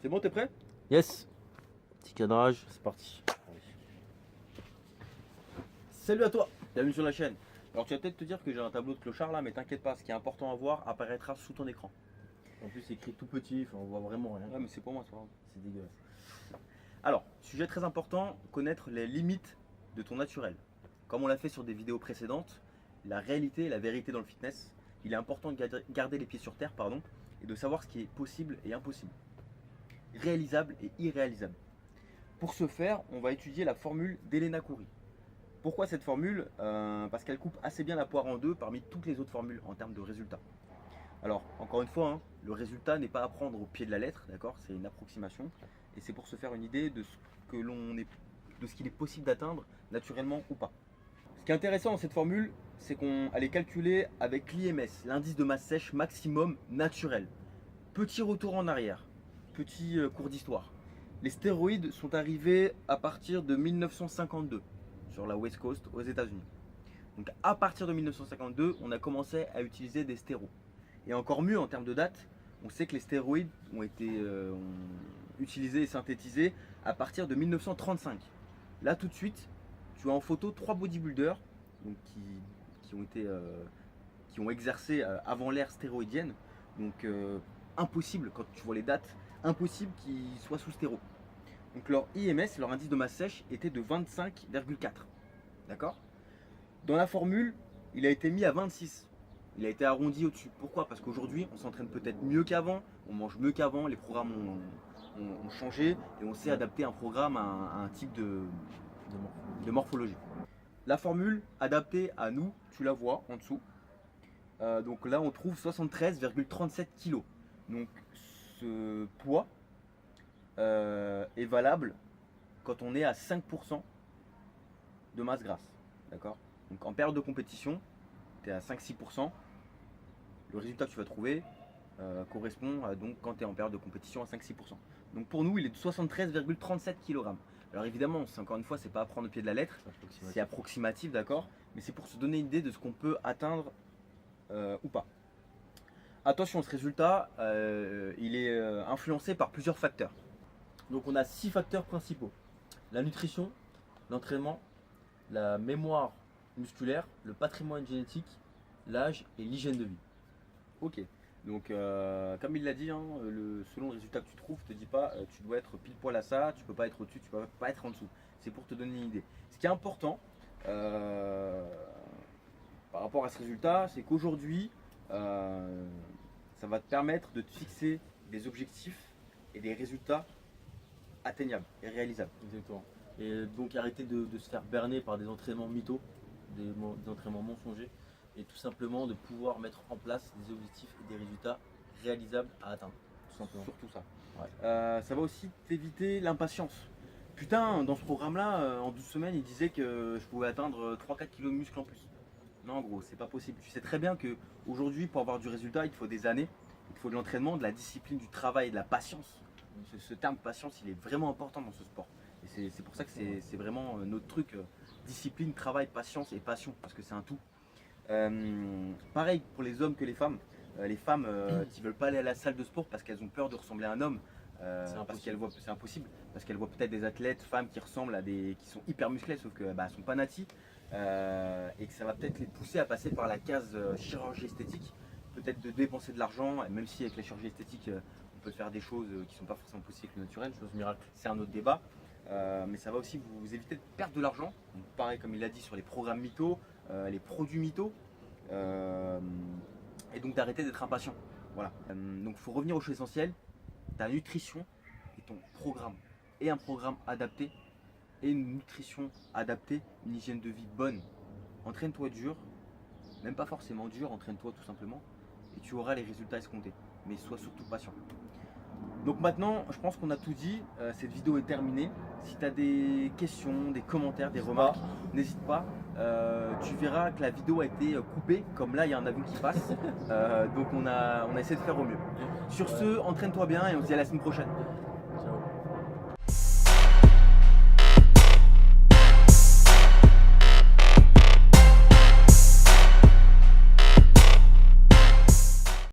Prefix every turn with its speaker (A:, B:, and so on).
A: C'est bon, t'es prêt?
B: Yes. Petit cadrage.
A: C'est parti. Salut à toi, bienvenue sur la chaîne. Alors tu vas peut-être te dire que j'ai un tableau de clochard là, mais t'inquiète pas, ce qui est important à voir apparaîtra sous ton écran.
B: En plus, c'est écrit tout petit, enfin, on voit vraiment rien.
A: Ouais, mais c'est pour moi, c'est pas grave.
B: C'est dégueulasse.
A: Alors, sujet très important, connaître les limites de ton naturel. Comme on l'a fait sur des vidéos précédentes, la réalité et la vérité dans le fitness, il est important de garder les pieds sur terre, et de savoir ce qui est possible et impossible, réalisable et irréalisable. Pour ce faire, on va étudier la formule d'Elena Khoury. Pourquoi cette formule? Parce qu'elle coupe assez bien la poire en deux parmi toutes les autres formules en termes de résultats. Alors, encore une fois, le résultat n'est pas à prendre au pied de la lettre, d'accord? C'est une approximation, et c'est pour se faire une idée de ce qu'il est possible d'atteindre naturellement ou pas. Ce qui est intéressant dans cette formule, c'est qu'elle est calculée avec l'IMS, l'indice de masse sèche maximum naturel. Petit retour en arrière, petit cours d'histoire. Les stéroïdes sont arrivés à partir de 1952 sur la West Coast aux États-Unis. Donc à partir de 1952, on a commencé à utiliser des stéroïdes. Et encore mieux en termes de date, on sait que les stéroïdes ont été utilisés et synthétisés à partir de 1935. Là tout de suite, tu as en photo 3 bodybuilders donc, qui ont exercé avant l'ère stéroïdienne. Donc impossible, quand tu vois les dates, impossible qu'ils soient sous stéro. Donc leur IMS, leur indice de masse sèche, était de 25,4. D'accord? Dans la formule, il a été mis à 26. Il a été arrondi au-dessus. Pourquoi? Parce qu'aujourd'hui, on s'entraîne peut-être mieux qu'avant, on mange mieux qu'avant, les programmes ont changé et on sait adapter un programme à un type de morphologie. La formule adaptée à nous, tu la vois en dessous. Donc là, on trouve 73,37 kg. Donc ce poids est valable quand on est à 5% de masse grasse. D'accord? Donc en période de compétition, tu es à 5-6%. Le résultat que tu vas trouver correspond à, donc quand tu es en période de compétition à 5-6%. Donc pour nous, il est de 73,37 kg. Alors évidemment, encore une fois, c'est pas à prendre au pied de la lettre, c'est approximatif, d'accord? Mais c'est pour se donner une idée de ce qu'on peut atteindre ou pas. Attention, ce résultat, il est influencé par plusieurs facteurs.
B: Donc, on a 6 facteurs principaux: la nutrition, l'entraînement, la mémoire musculaire, le patrimoine génétique, l'âge et l'hygiène de vie.
A: Ok, donc comme il l'a dit, selon le résultat que tu trouves, te dis pas tu dois être pile poil à ça, tu peux pas être au-dessus, tu peux pas être en dessous. C'est pour te donner une idée. Ce qui est important par rapport à ce résultat, c'est qu'aujourd'hui, ça va te permettre de te fixer des objectifs et des résultats atteignables et réalisables.
B: Exactement. Et donc arrêter de se faire berner par des entraînements mythos, des entraînements mensongers, et tout simplement de pouvoir mettre en place des objectifs et des résultats réalisables à atteindre. Tout simplement.
A: Surtout ça.
B: Ouais.
A: Ça va aussi t'éviter l'impatience. Putain, dans ce programme-là, en 12 semaines, il disait que je pouvais atteindre 3-4 kg de muscle en plus. Non, gros, c'est pas possible. Tu sais très bien qu'aujourd'hui, pour avoir du résultat, il te faut des années. Il te faut de l'entraînement, de la discipline, du travail, de la patience. Ce terme patience, il est vraiment important dans ce sport. Et c'est pour ça que c'est vraiment notre truc. Discipline, travail, patience et passion, parce que c'est un tout. Pareil pour les hommes que les femmes. Les femmes qui veulent pas aller à la salle de sport parce qu'elles ont peur de ressembler à un homme. C'est impossible, parce qu'elles voient peut-être des athlètes femmes qui ressemblent à qui sont hyper musclées, sauf qu'elles ne sont pas natis, et que ça va peut-être les pousser à passer par la case chirurgie esthétique, peut-être de dépenser de l'argent, même si avec la chirurgie esthétique on peut faire des choses qui ne sont pas forcément possibles avec le naturel, chose miracle, c'est un autre débat. Mais ça va aussi vous éviter de perdre de l'argent. Pareil, comme il l'a dit, sur les programmes mythos, les produits mythos, et donc d'arrêter d'être impatient. Voilà. Donc il faut revenir aux choses essentielles: ta nutrition et ton programme. Et un programme adapté, et une nutrition adaptée, une hygiène de vie bonne. Entraîne-toi dur, même pas forcément dur, entraîne-toi tout simplement, et tu auras les résultats escomptés. Mais sois surtout patient. Donc maintenant, je pense qu'on a tout dit. Cette vidéo est terminée. Si tu as des questions, des commentaires, des remarques, n'hésite pas. Tu verras que la vidéo a été coupée, comme là il y a un avion qui passe. Donc on a essayé de faire au mieux. Sur ce, entraîne-toi bien et on se dit à la semaine prochaine.